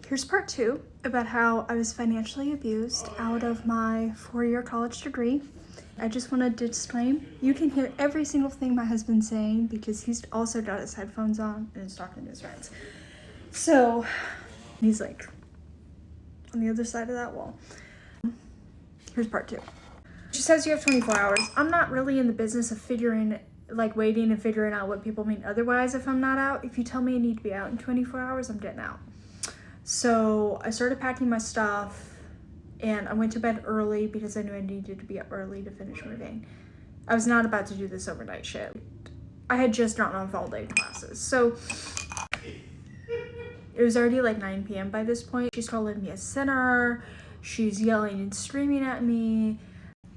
Here's part 2 about how I was financially abused out of my 4-year college degree. I just want to disclaim, you can hear every single thing my husband's saying because he's also got his headphones on and is talking to his friends. So he's like on the other side of that wall. Here's part 2. She says you have 24 hours. I'm not really in the business of waiting and figuring out what people mean otherwise if I'm not out. If you tell me I need to be out in 24 hours, I'm getting out. So I started packing my stuff and I went to bed early because I knew I needed to be up early to finish moving. I was not about to do this overnight shit. I had just gotten off all day classes. So it was already like 9 p.m. by this point. She's calling me a sinner. She's yelling and screaming at me.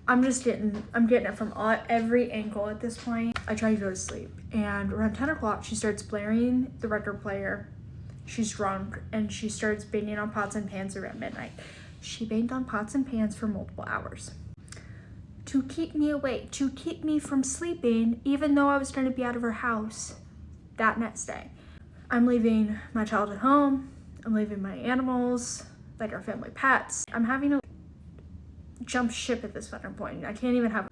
I'm getting it from every angle at this point. I try to go to sleep and around 10 o'clock, she starts blaring the record player. She's drunk and she starts banging on pots and pans around midnight. She banged on pots and pans for multiple hours to keep me awake, to keep me from sleeping, even though I was going to be out of her house that next day. I'm leaving my child at home. I'm leaving my animals, like our family pets. I'm having to jump ship at this fucking point. I can't even have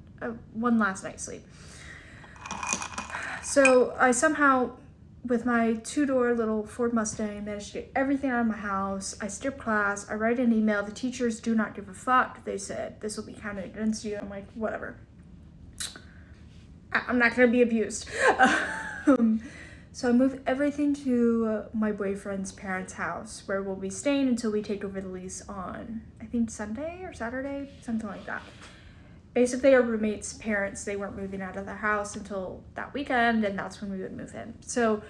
one last night's sleep. So I somehow, with my 2-door little Ford Mustang, managed to get everything out of my house. I skipped class. I write an email. The teachers do not give a fuck. They said, this will be counted against you. I'm like, whatever. I'm not going to be abused. So I moved everything to my boyfriend's parents' house, where we'll be staying until we take over the lease on, I think, Sunday or Saturday, something like that. Basically, our roommate's parents, they weren't moving out of the house until that weekend, and that's when we would move in. So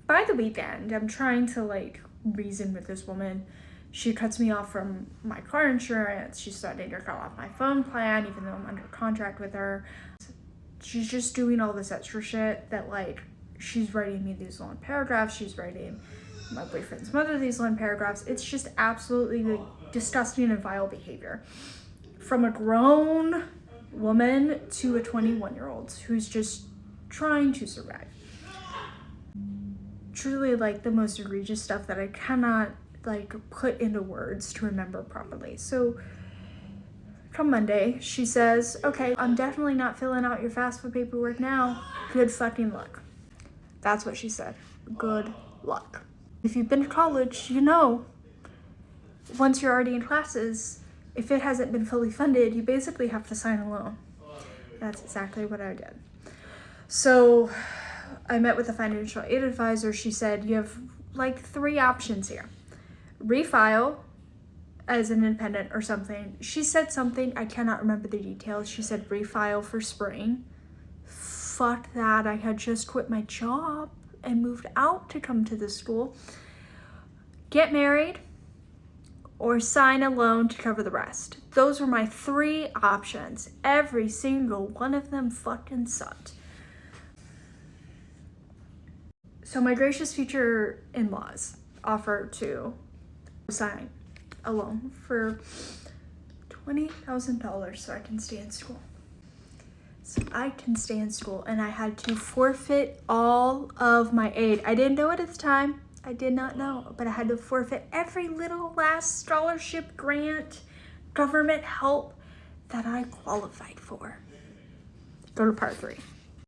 by the weekend, I'm trying to reason with this woman. She cuts me off from my car insurance. She's starting to cut off my phone plan, even though I'm under contract with her. She's just doing all this extra shit that, she's writing me these long paragraphs. She's writing my boyfriend's mother these long paragraphs. It's just absolutely disgusting and vile behavior from a grown woman to a 21-year-old who's just trying to survive. Truly, the most egregious stuff that I cannot put into words to remember properly. So come Monday, she says, okay, I'm definitely not filling out your FAFSA paperwork now. Good fucking luck. That's what she said. Good luck. If you've been to college, you know, once you're already in classes, if it hasn't been fully funded, you basically have to sign a loan. That's exactly what I did. So I met with a financial aid advisor. She said, you have 3 options here. Refile as an independent or something. She said something, I cannot remember the details. She said refile for spring. Fuck that. I had just quit my job and moved out to come to this school. Get married or sign a loan to cover the rest. Those were my 3 options. Every single one of them fucking sucked. So my gracious future in-laws offered to sign a loan for $20,000 so I can stay in school. So I can stay in school, and I had to forfeit all of my aid. I didn't know it at the time. I did not know, but I had to forfeit every little last scholarship, grant, government help that I qualified for. Go to part 3.